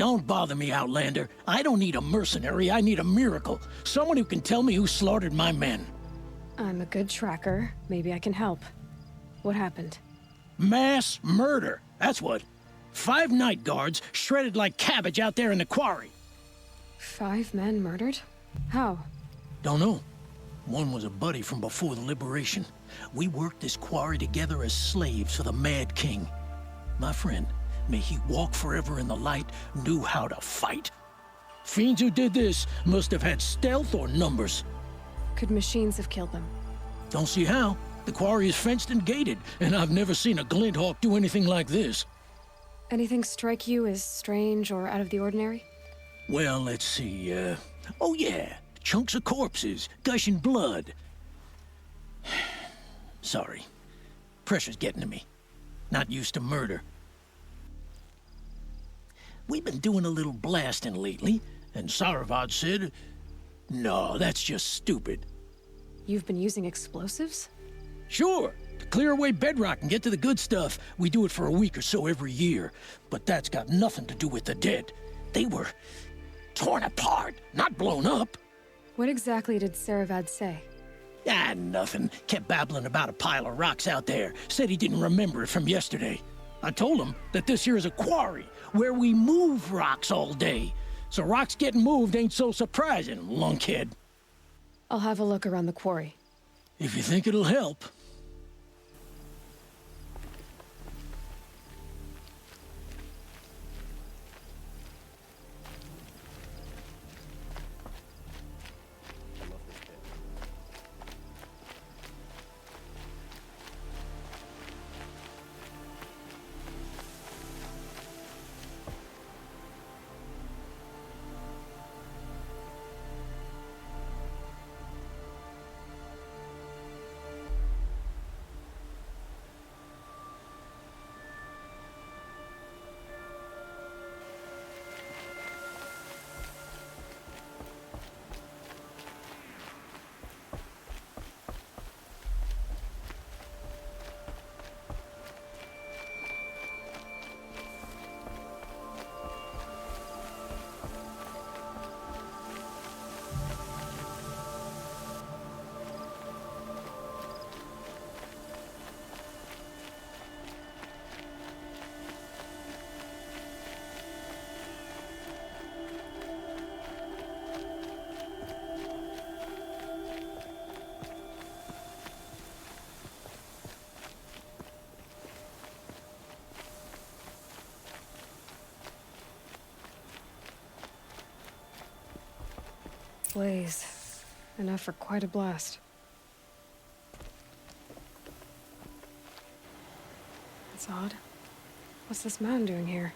Don't bother me, Outlander. I don't need a mercenary, I need a miracle. Someone who can tell me who slaughtered my men. I'm a good tracker. Maybe I can help. What happened? Mass murder, that's what. 5 night guards shredded like cabbage out there in the quarry. 5 men murdered? How? Don't know. One was a buddy from before the liberation. We worked this quarry together as slaves for the Mad King. My friend, may he walk forever in the light, knew how to fight. Fiends who did this must have had stealth or numbers. Could machines have killed them? Don't see how. The quarry is fenced and gated, and I've never seen a glint hawk do anything like this. Anything strike you as strange or out of the ordinary? Well, let's see, oh yeah, chunks of corpses, gushing blood. Sorry. Pressure's getting to me. Not used to murder. We've been doing a little blasting lately, and Saravad said, no, that's just stupid. You've been using explosives? Sure, to clear away bedrock and get to the good stuff. We do it for a week or so every year. But that's got nothing to do with the dead. They were torn apart, not blown up. What exactly did Saravad say? Ah, nothing. Kept babbling about a pile of rocks out there. Said he didn't remember it from yesterday. I told him that this here is a quarry, where we move rocks all day. So rocks getting moved ain't so surprising, lunkhead. I'll have a look around the quarry. If you think it'll help. Blaze. Enough for quite a blast. That's odd. What's this man doing here?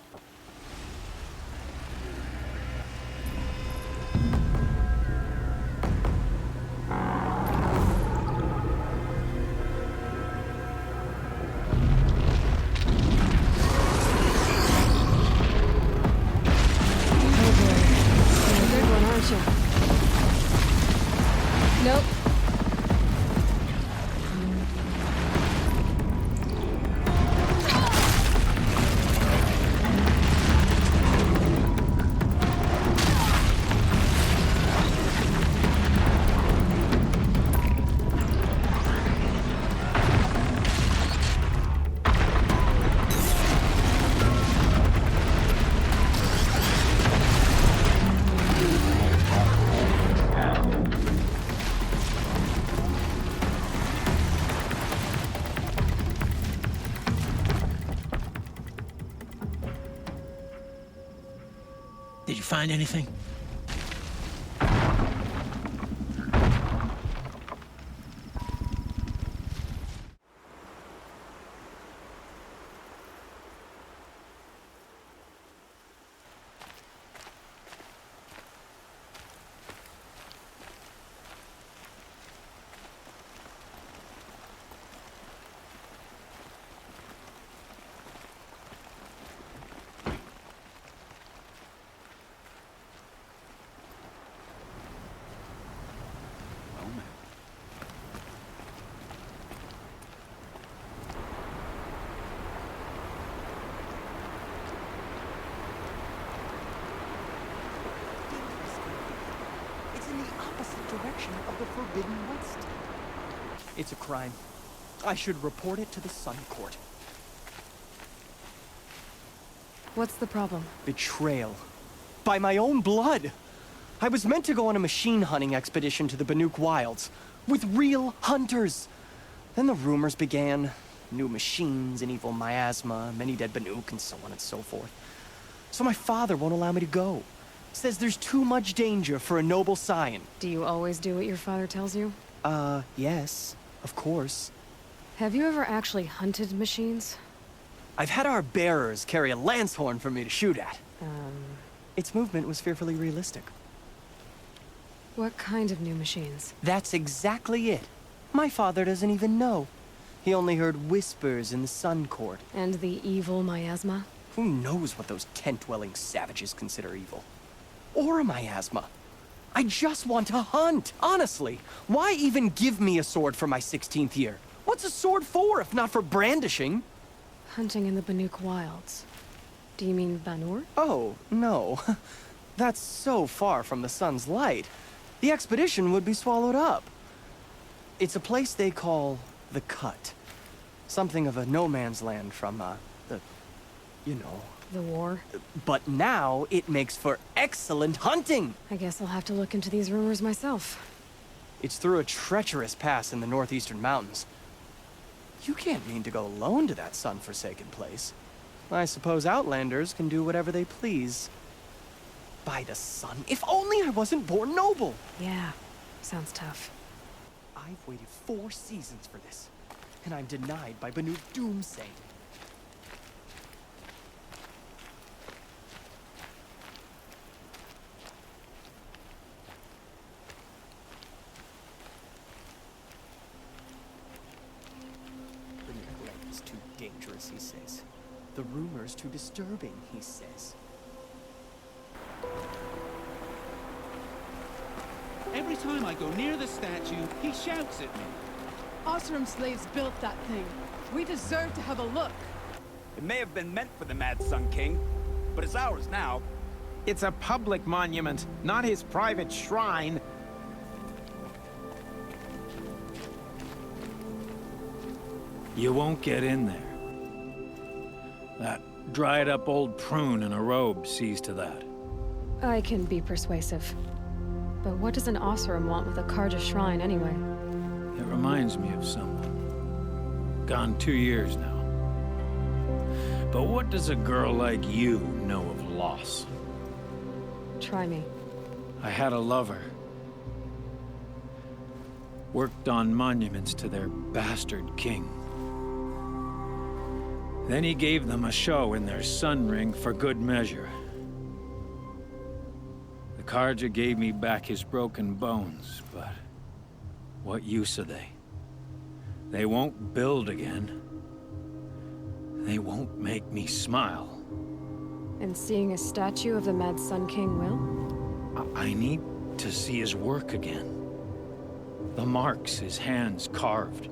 Nope. Did you find anything? Forbidden West. It's a crime. I should report it to the Sun Court. What's the problem? Betrayal. By my own blood! I was meant to go on a machine hunting expedition to the Banuk Wilds, with real hunters. Then the rumors began. New machines, an evil miasma, many dead Banuk, and so on and so forth. So my father won't allow me to go. Says there's too much danger for a noble scion. Do you always do what your father tells you? Yes, of course. Have you ever actually hunted machines? I've had our bearers carry a lance horn for me to shoot at. Its movement was fearfully realistic. What kind of new machines? That's exactly it. My father doesn't even know. He only heard whispers in the Sun Court. And the evil miasma? Who knows what those tent-dwelling savages consider evil? Or a miasma. I just want to hunt, honestly. Why even give me a sword for my 16th year? What's a sword for, if not for brandishing? Hunting in the Banuk Wilds. Do you mean Banur? Oh, no. That's so far from the sun's light. The expedition would be swallowed up. It's a place they call the Cut. Something of a no-man's land from, you know. The war? But now it makes for excellent hunting! I guess I'll have to look into these rumors myself. It's through a treacherous pass in the northeastern mountains. You can't mean to go alone to that sun-forsaken place. I suppose Outlanders can do whatever they please. By the sun, if only I wasn't born noble! Yeah, sounds tough. I've waited 4 seasons for this, and I'm denied by Banuk Doomsay. The neglect is too dangerous, he says. The rumors too disturbing, he says. Every time I go near the statue, he shouts at me. Oseram slaves built that thing. We deserve to have a look. It may have been meant for the Mad Sun King, but it's ours now. It's a public monument, not his private shrine. You won't get in there. That dried-up old prune in a robe sees to that. I can be persuasive. But what does an Oseram want with a Karja shrine anyway? It reminds me of someone. Gone 2 years now. But what does a girl like you know of loss? Try me. I had a lover. Worked on monuments to their bastard king. Then he gave them a show in their sun ring for good measure. The Karja gave me back his broken bones, but what use are they? They won't build again. They won't make me smile. And seeing a statue of the Mad Sun King will? I need to see his work again. The marks his hands carved.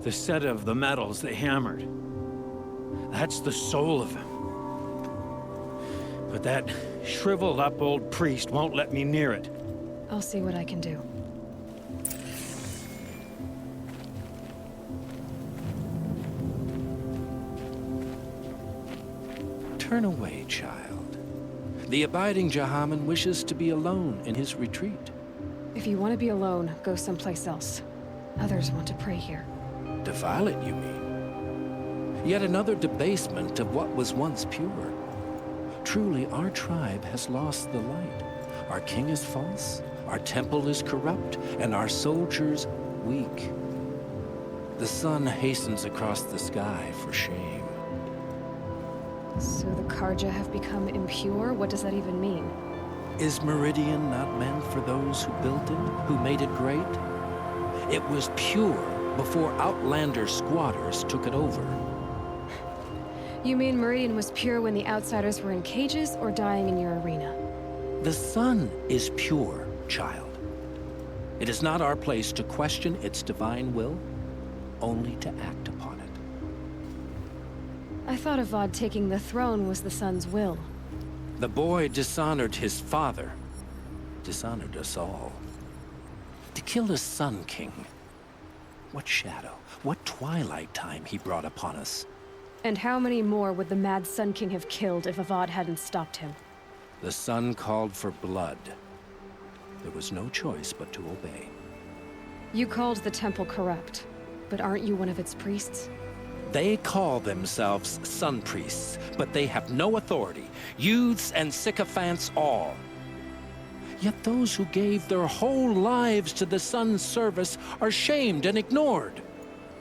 The set of the metals they hammered. That's the soul of him. But that shriveled up old priest won't let me near it. I'll see what I can do. Turn away, child. The abiding Jahaman wishes to be alone in his retreat. If you want to be alone, go someplace else. Others want to pray here. Defile it, you mean? Yet another debasement of what was once pure. Truly, our tribe has lost the light. Our king is false, our temple is corrupt, and our soldiers weak. The sun hastens across the sky for shame. So the Karja have become impure? What does that even mean? Is Meridian not meant for those who built it, who made it great? It was pure before Outlander squatters took it over. You mean Meridian was pure when the outsiders were in cages or dying in your arena? The sun is pure, child. It is not our place to question its divine will, only to act upon it. I thought Avad taking the throne was the sun's will. The boy dishonored his father, dishonored us all. To kill the Sun King. What shadow, what twilight time he brought upon us. And how many more would the Mad Sun King have killed if Avad hadn't stopped him? The sun called for blood. There was no choice but to obey. You called the temple corrupt, but aren't you one of its priests? They call themselves sun priests, but they have no authority. Youths and sycophants all. Yet those who gave their whole lives to the sun's service are shamed and ignored.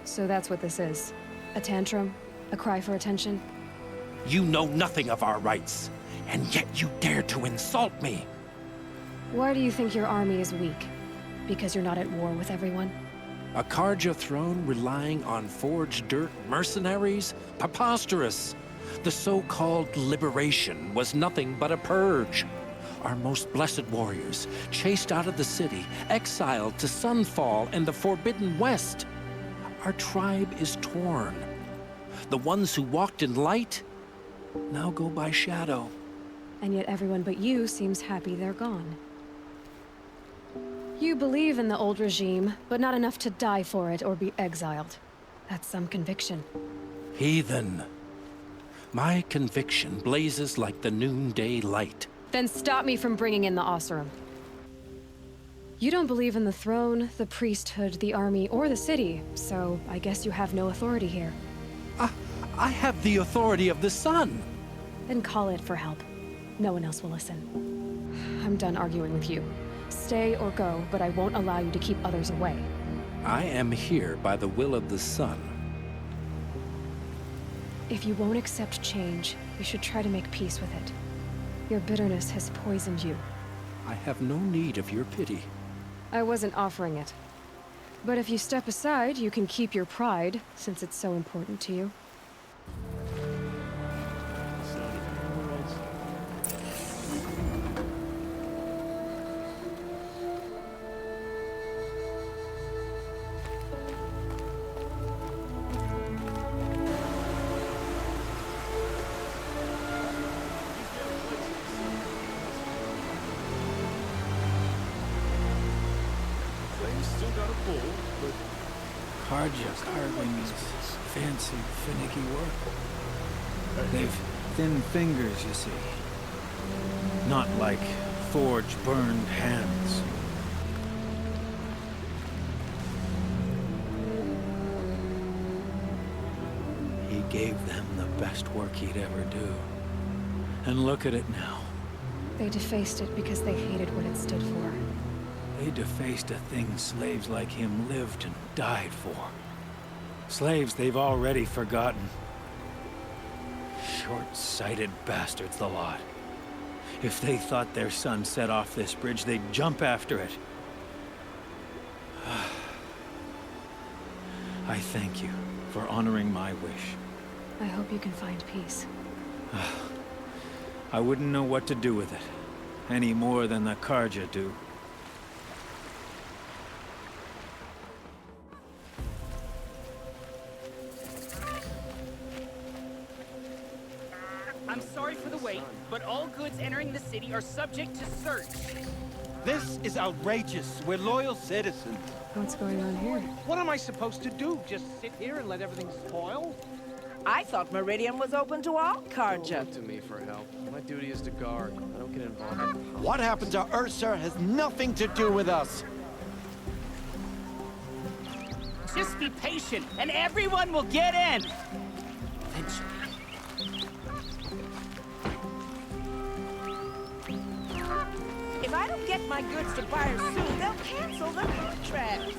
So that's what this is. A tantrum? A cry for attention? You know nothing of our rights, and yet you dare to insult me. Why do you think your army is weak? Because you're not at war with everyone? A Karja throne relying on forged dirt mercenaries? Preposterous! The so-called liberation was nothing but a purge. Our most blessed warriors, chased out of the city, exiled to Sunfall and the Forbidden West. Our tribe is torn. The ones who walked in light now go by shadow. And yet everyone but you seems happy they're gone. You believe in the old regime, but not enough to die for it or be exiled. That's some conviction. Heathen. My conviction blazes like the noonday light. Then stop me from bringing in the Oseram. You don't believe in the throne, the priesthood, the army, or the city, so I guess you have no authority here. I have the authority of the sun. Then call it for help. No one else will listen. I'm done arguing with you. Stay or go, but I won't allow you to keep others away. I am here by the will of the sun. If you won't accept change, you should try to make peace with it. Your bitterness has poisoned you. I have no need of your pity. I wasn't offering it. But if you step aside, you can keep your pride, since it's so important to you. Karja carving is fancy, finicky work. They've thin fingers, you see. Not like forged, burned hands. He gave them the best work he'd ever do. And look at it now. They defaced it because they hated what it stood for. They defaced a thing slaves like him lived and died for. Slaves they've already forgotten. Short-sighted bastards, the lot. If they thought their son set off this bridge, they'd jump after it. I thank you for honoring my wish. I hope you can find peace. I wouldn't know what to do with it, any more than the Karja do. I'm sorry for the wait, but all goods entering the city are subject to search. This is outrageous. We're loyal citizens. What's going on here? What am I supposed to do? Just sit here and let everything spoil? I thought Meridian was open to all Karja. Look to me for help. My duty is to guard. I don't get involved in What happened to Ursa has nothing to do with us. Just be patient, and everyone will get in. If I don't get my goods to buyers soon, they'll cancel the contract.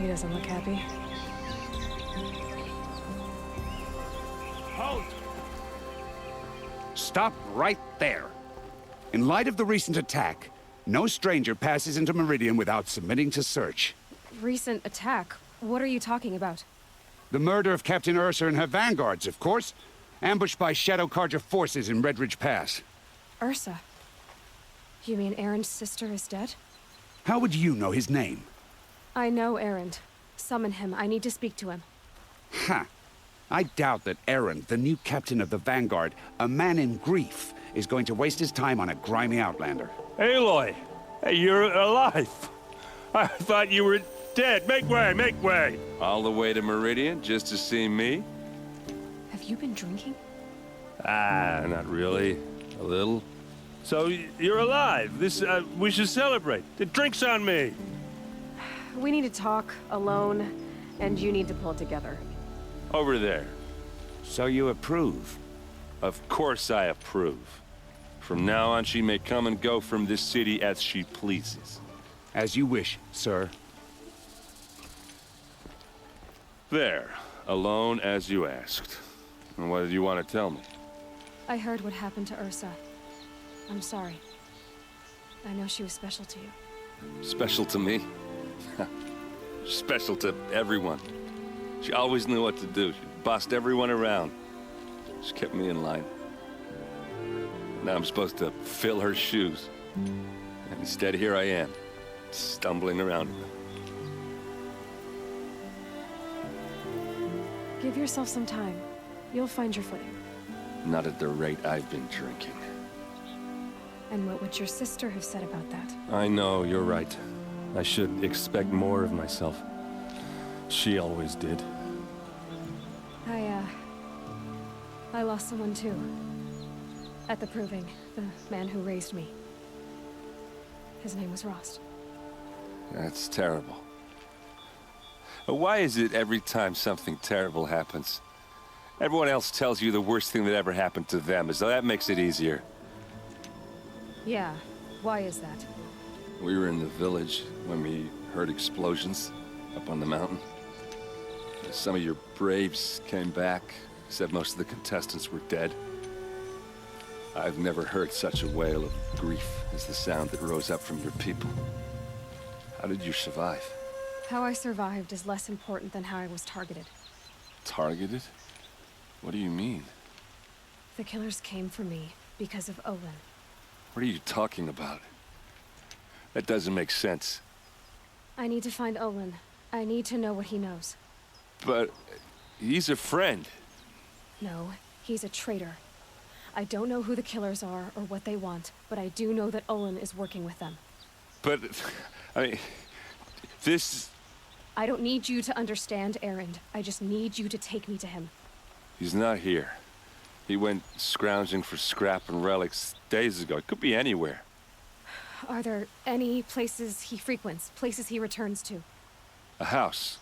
He doesn't look happy. Halt! Stop right there. In light of the recent attack, no stranger passes into Meridian without submitting to search. Recent attack? What are you talking about? The murder of Captain Ursa and her vanguards, of course. Ambushed by Shadow Carja forces in Redridge Pass. Ursa? You mean Erin's sister is dead? How would you know his name? I know Erend. Summon him. I need to speak to him. Ha! I doubt that Eren, the new captain of the Vanguard, a man in grief, is going to waste his time on a grimy outlander. Aloy! Hey, you're alive! I thought you were dead. Make way, make way! All the way to Meridian just to see me? Have you been drinking? Ah, not really. A little. So, you're alive. We should celebrate. The drink's on me. We need to talk, alone, and you need to pull it together. Over there. So you approve? Of course I approve. From now on, she may come and go from this city as she pleases. As you wish, sir. There. Alone as you asked. And what did you want to tell me? I heard what happened to Ursa. I'm sorry. I know she was special to you. Special to me? Special to everyone. She always knew what to do. She bossed everyone around. She kept me in line. Now I'm supposed to fill her shoes. And instead, here I am, stumbling around. Give yourself some time. You'll find your footing. Not at the rate I've been drinking. And what would your sister have said about that? I know, you're right. I should expect more of myself. She always did. I lost someone too. At the Proving, the man who raised me. His name was Rost. That's terrible. Why is it every time something terrible happens, everyone else tells you the worst thing that ever happened to them, as though that makes it easier? Yeah, why is that? We were in the village when we heard explosions up on the mountain. Some of your braves came back, said most of the contestants were dead. I've never heard such a wail of grief as the sound that rose up from your people. How did you survive? How I survived is less important than how I was targeted. Targeted? What do you mean? The killers came for me because of Olin. What are you talking about? That doesn't make sense. I need to find Olin. I need to know what he knows. But he's a friend. No, he's a traitor. I don't know who the killers are or what they want, but I do know that Olin is working with them. But, I mean, this... I don't need you to understand, Erend. I just need you to take me to him. He's not here. He went scrounging for scrap and relics days ago. It could be anywhere. Are there any places he frequents, places he returns to? A house.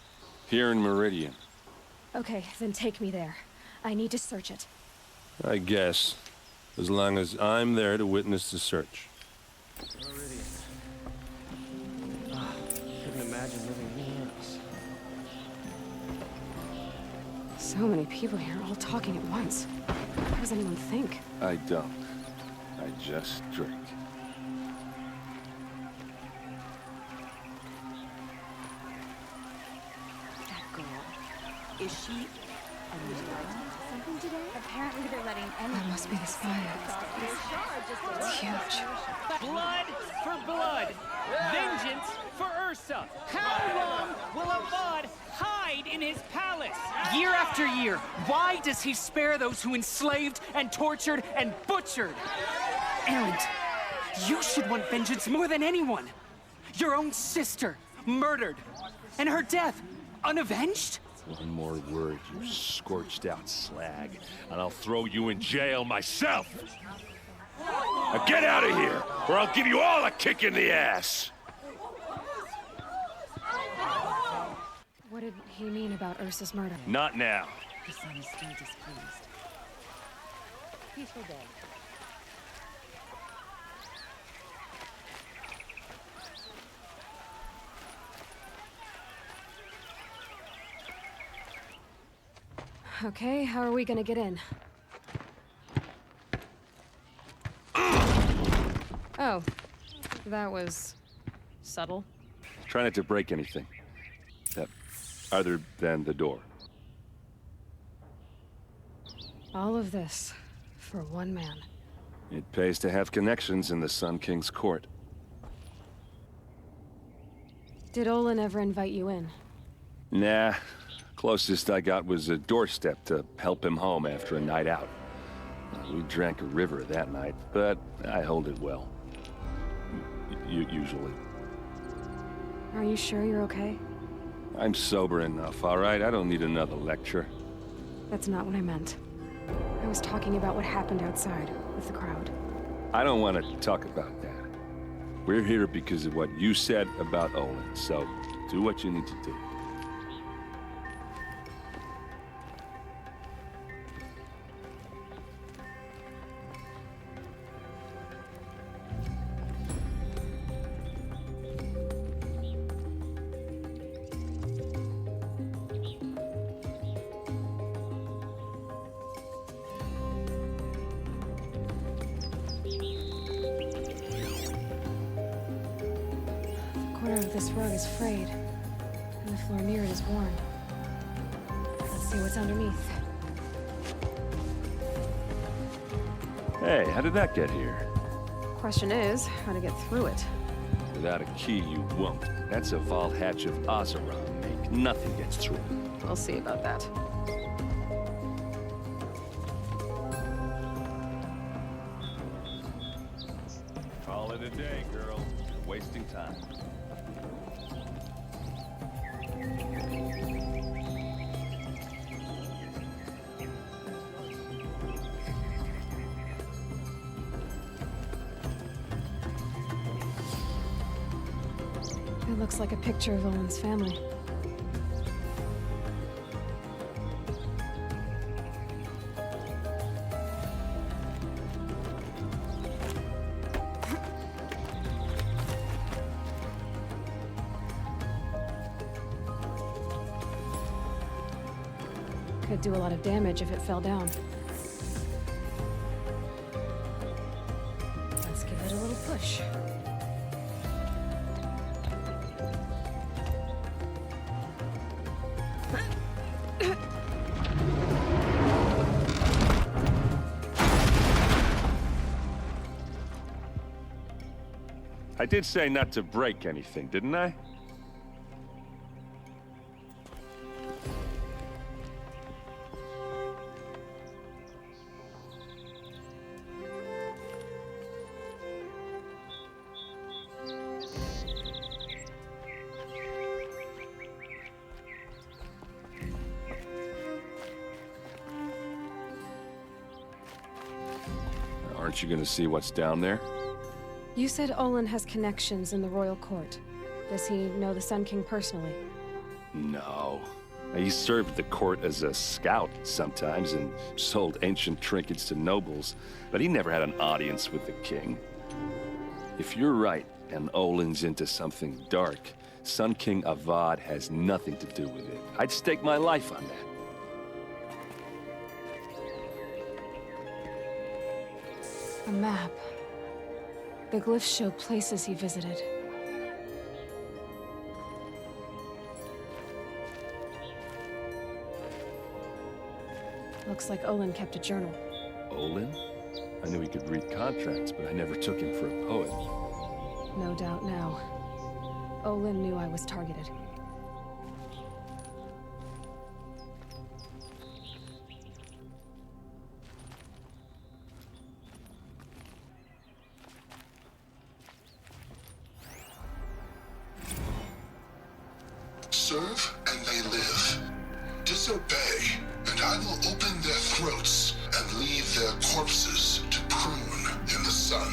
Here in Meridian. Okay, then take me there. I need to search it. I guess. As long as I'm there to witness the search. Meridian. Couldn't imagine living anywhere else. So many people here, all talking at once. What does anyone think? I don't. I just drink. That girl. Is she... something today? Apparently they're letting anyone... That must be the spire. It's huge. Blood for blood. Vengeance for Ursa. How long will Avad hide in his palace? Year after year, why does he spare those who enslaved and tortured and butchered? Erend, you should want vengeance more than anyone. Your own sister, murdered. And her death, unavenged? One more word, you scorched out slag, and I'll throw you in jail myself! Now get out of here, or I'll give you all a kick in the ass! What did he mean about Ursa's murder? Not now. The son is still displeased. Peaceful day. Okay, how are we gonna get in? Oh, that was subtle. Try not to break anything. Other than the door. All of this for one man. It pays to have connections in the Sun King's court. Did Olin ever invite you in? Nah. Closest I got was a doorstep to help him home after a night out. We drank a river that night, but I hold it well. Usually. Are you sure you're okay? I'm sober enough, all right? I don't need another lecture. That's not what I meant. I was talking about what happened outside with the crowd. I don't want to talk about that. We're here because of what you said about Olin, so do what you need to do. This rug is frayed, and the floor near it is worn. Let's see what's underneath. Hey, how did that get here? Question is, how to get through it. Without a key, you won't. That's a vault hatch of Oseram, mate. Nothing gets through. We'll see about that. Call it a day, girl. You're wasting time. It looks like a picture of Olin's family. Could do a lot of damage if it fell down. Let's give it a little push. I did say not to break anything, didn't I? Aren't you gonna see what's down there? You said Olin has connections in the royal court. Does he know the Sun King personally? No. He served the court as a scout sometimes and sold ancient trinkets to nobles, but he never had an audience with the king. If you're right, and Olin's into something dark, Sun King Avad has nothing to do with it. I'd stake my life on that. A map. The glyphs show places he visited. Looks like Olin kept a journal. Olin? I knew he could read contracts, but I never took him for a poet. No doubt now. Olin knew I was targeted. Serve and they live. Disobey, and I will open their throats and leave their corpses to prune in the sun.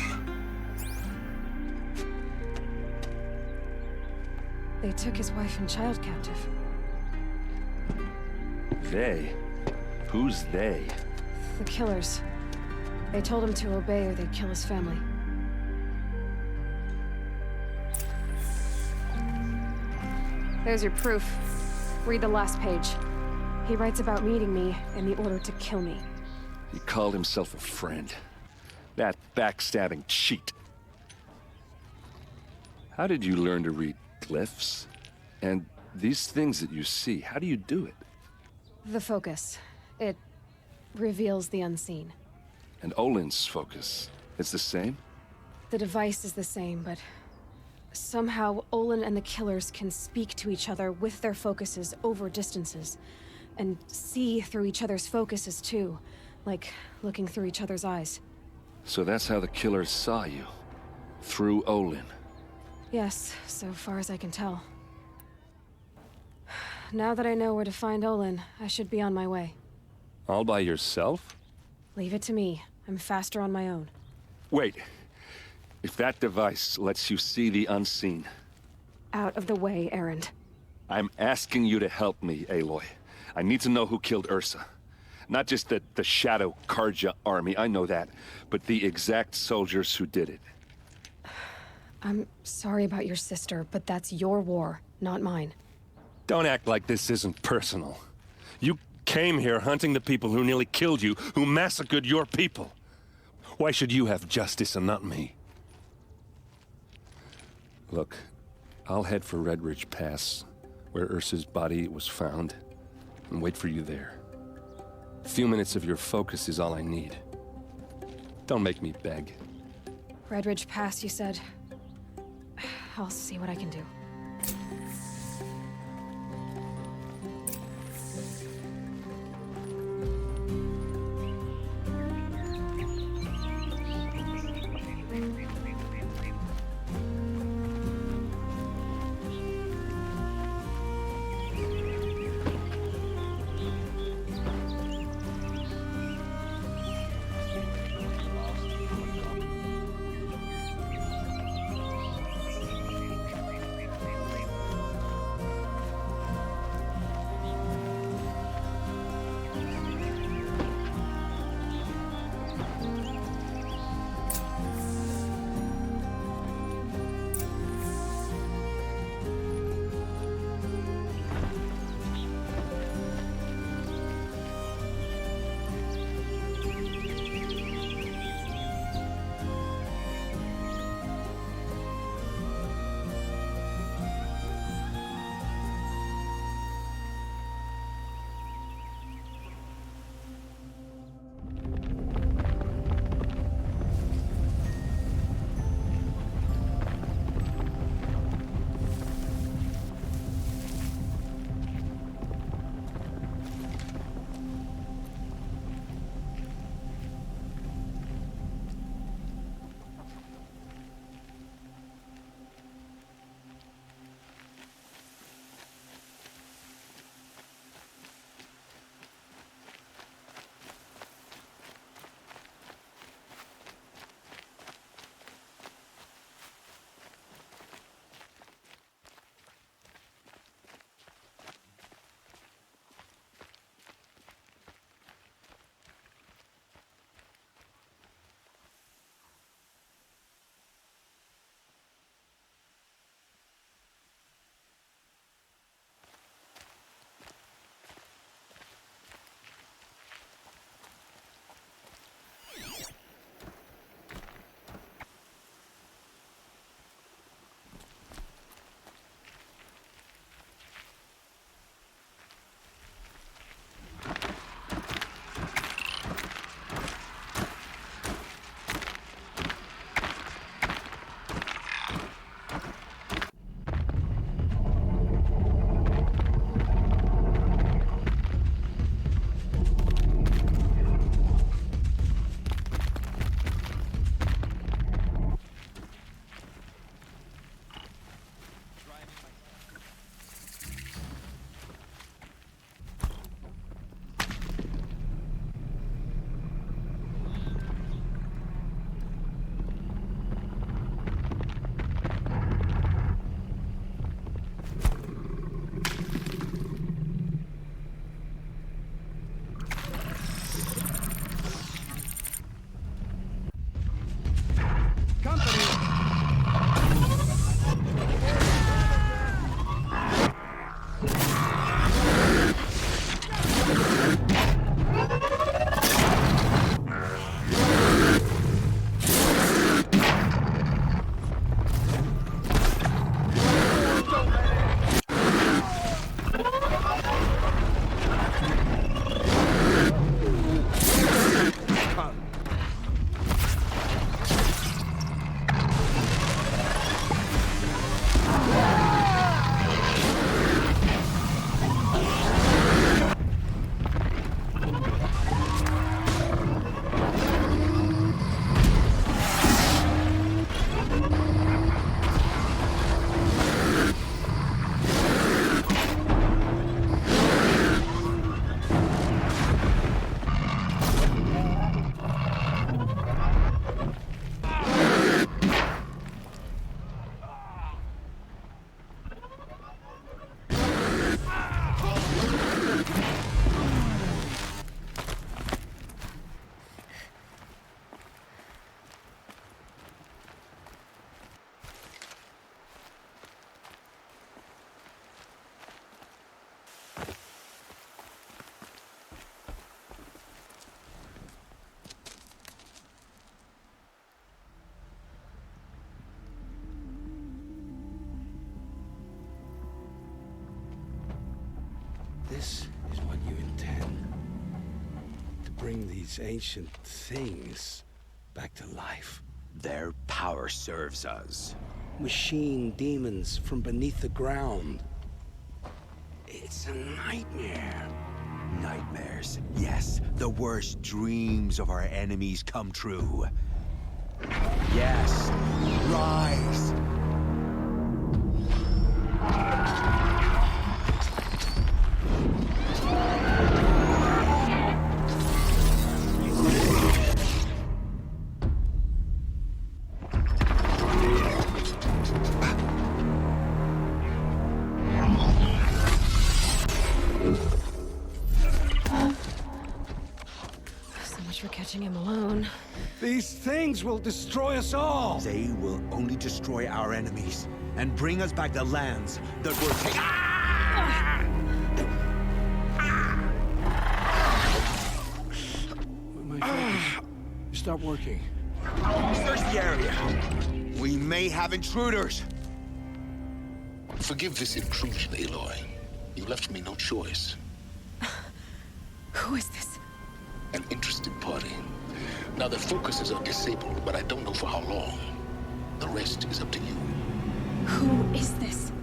They took his wife and child captive. They? Who's they? The killers. They told him to obey or they'd kill his family. There's your proof. Read the last page. He writes about meeting me in the order to kill me. He called himself a friend. That backstabbing cheat. How did you learn to read glyphs? And these things that you see, how do you do it? The focus. It reveals the unseen. And Olin's focus, it's the same? The device is the same, but somehow Olin and the killers can speak to each other with their focuses over distances. And see through each other's focuses too, like looking through each other's eyes. So that's how the killers saw you? Through Olin? Yes, so far as I can tell. Now that I know where to find Olin, I should be on my way. All by yourself? Leave it to me. I'm faster on my own. Wait. If that device lets you see the unseen... Out of the way, Erend. I'm asking you to help me, Aloy. I need to know who killed Ursa. Not just the Shadow Karja army, I know that, but the exact soldiers who did it. I'm sorry about your sister, but that's your war, not mine. Don't act like this isn't personal. You came here hunting the people who nearly killed you, who massacred your people. Why should you have justice and not me? Look, I'll head for Red Ridge Pass, where Ursa's body was found, and wait for you there. A few minutes of your focus is all I need. Don't make me beg. Red Ridge Pass, you said? I'll see what I can do. This is what you intend. To bring these ancient things back to life. Their power serves us. Machine demons from beneath the ground. It's a nightmare. Nightmares. Yes, the worst dreams of our enemies come true. Yes, rise! For catching him alone. These things will destroy us all! They will only destroy our enemies and bring us back the lands that were taken. Ah! My focus. Stop working. Search the area. We may have intruders. Forgive this intrusion, Aloy. You left me no choice. Who is this? An interested party. Now their focuses are disabled, but I don't know for how long. The rest is up to you. Who is this?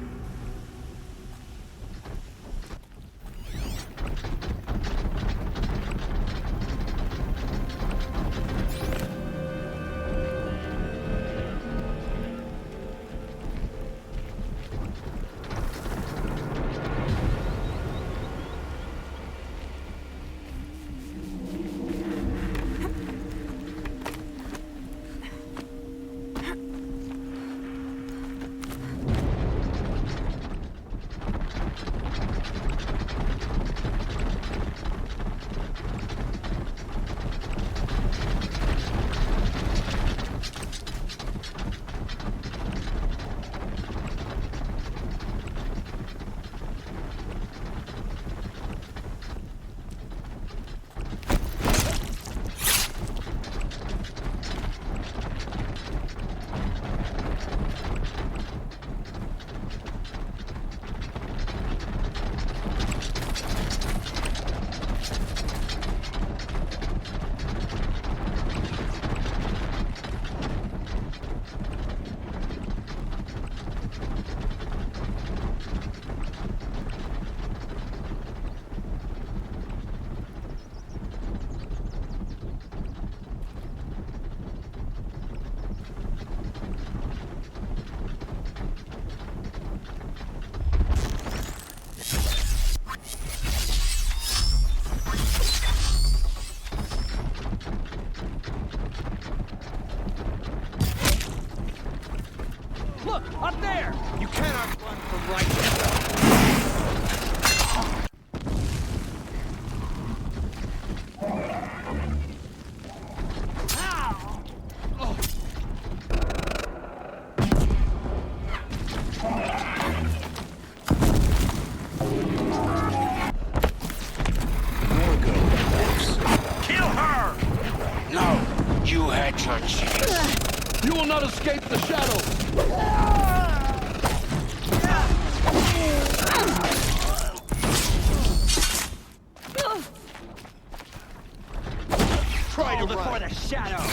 Up there! You cannot run from right. Kill her! No, you had your chance. You will not escape the shadow! Try to before the shadow!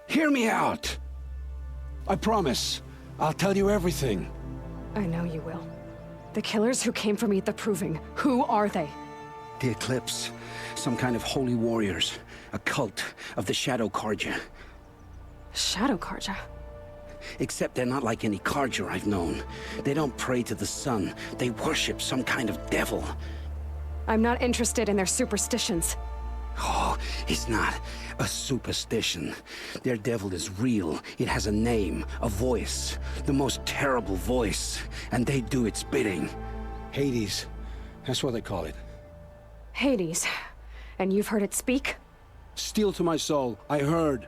Hear me out. I promise. I'll tell you everything. I know you will. The killers who came for me at the Proving, who are they? The Eclipse. Some kind of holy warriors. A cult of the Shadow Carja. Shadow Carja? Except they're not like any Carja I've known. They don't pray to the sun. They worship some kind of devil. I'm not interested in their superstitions. Oh, it's not a superstition. Their devil is real. It has a name, a voice, the most terrible voice, and they do its bidding. Hades. That's what they call it. Hades. And you've heard it speak? Steel to my soul. I heard.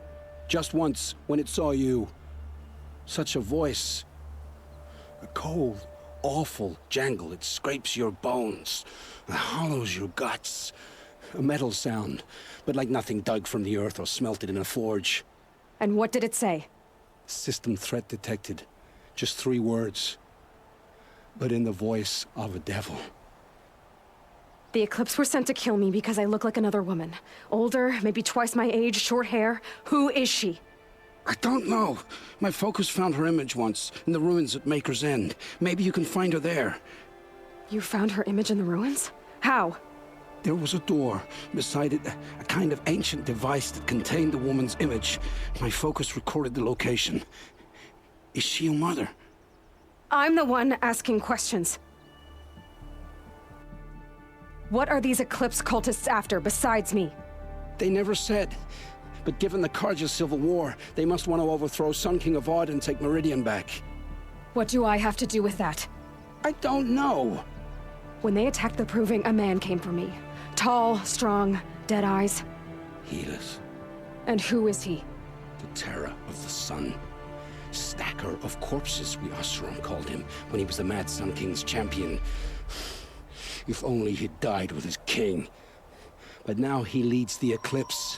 Just once, when it saw you. Such a voice. A cold, awful jangle. It scrapes your bones. It hollows your guts. A metal sound, but like nothing dug from the earth or smelted in a forge. And what did it say? System threat detected. Just 3 words. But in the voice of a devil. The Eclipse were sent to kill me because I look like another woman. Older, maybe twice my age, short hair. Who is she? I don't know. My focus found her image once, in the ruins at Maker's End. Maybe you can find her there. You found her image in the ruins? How? There was a door. Beside it, a kind of ancient device that contained the woman's image. My focus recorded the location. Is she your mother? I'm the one asking questions. What are these Eclipse cultists after, besides me? They never said. But given the Carja civil war, they must want to overthrow Sun King of Odd and take Meridian back. What do I have to do with that? I don't know. When they attacked the Proving, a man came for me. Tall, strong, dead eyes. Helis. And who is he? The terror of the sun. Stacker of corpses, we Oseram called him, when he was the Mad Sun King's champion. If only he'd died with his king. But now he leads the Eclipse.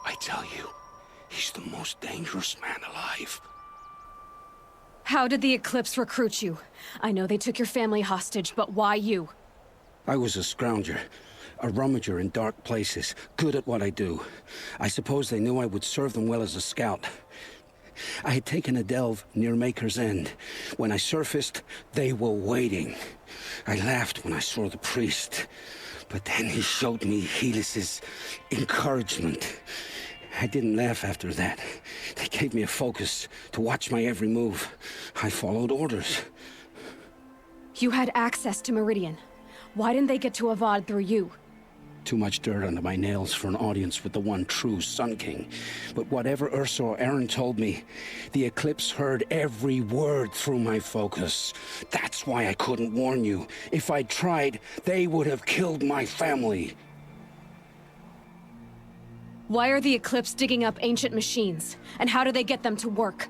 I tell you, he's the most dangerous man alive. How did the Eclipse recruit you? I know they took your family hostage, but why you? I was a scrounger, a rummager in dark places, good at what I do. I suppose they knew I would serve them well as a scout. I had taken a delve near Maker's End. When I surfaced, they were waiting. I laughed when I saw the priest, but then he showed me Helis's encouragement. I didn't laugh after that. They gave me a focus to watch my every move. I followed orders. You had access to Meridian. Why didn't they get to Avad through you? Too much dirt under my nails for an audience with the one true Sun King. But whatever Ursa or Eren told me, the Eclipse heard every word through my focus. That's why I couldn't warn you. If I'd tried, they would have killed my family. Why are the Eclipse digging up ancient machines? And how do they get them to work?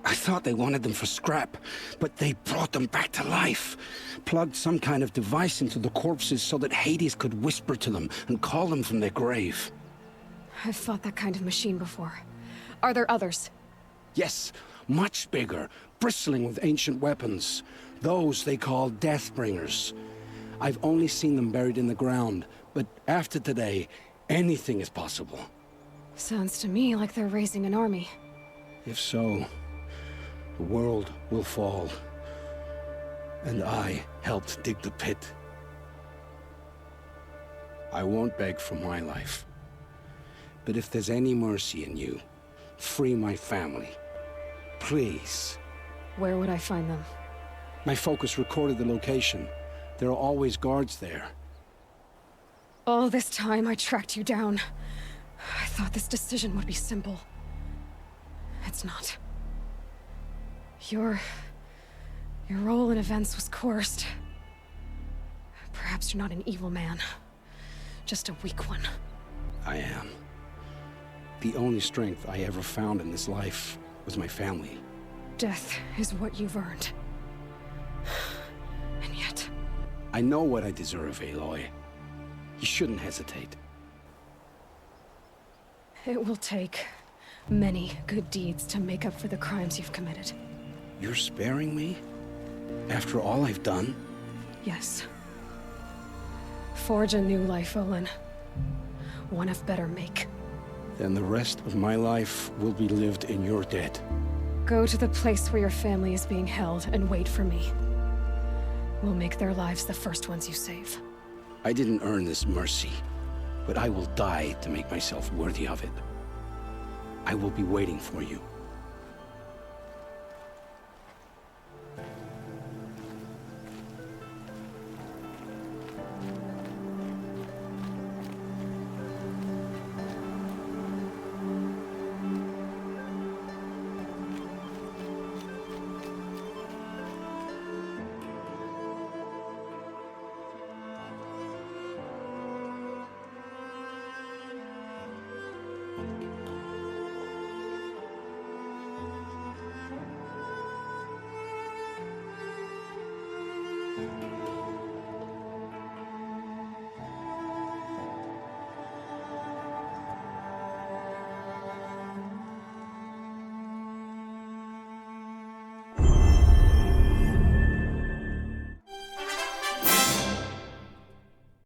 I thought they wanted them for scrap, but they brought them back to life. Plugged some kind of device into the corpses so that Hades could whisper to them and call them from their grave. I've fought that kind of machine before. Are there others? Yes, much bigger, bristling with ancient weapons. Those they call Deathbringers. I've only seen them buried in the ground, but after today, anything is possible. Sounds to me like they're raising an army. If so, the world will fall. And I helped dig the pit. I won't beg for my life. But if there's any mercy in you, free my family. Please. Where would I find them? My focus recorded the location. There are always guards there. All this time I tracked you down. I thought this decision would be simple. It's not. Your role in events was coerced. Perhaps you're not an evil man. Just a weak one. I am. The only strength I ever found in this life was my family. Death is what you've earned. And yet... I know what I deserve, Aloy. You shouldn't hesitate. It will take many good deeds to make up for the crimes you've committed. You're sparing me? After all I've done? Yes. Forge a new life, Olin. One of better make. Then the rest of my life will be lived in your debt. Go to the place where your family is being held and wait for me. We'll make their lives the first ones you save. I didn't earn this mercy, but I will die to make myself worthy of it. I will be waiting for you.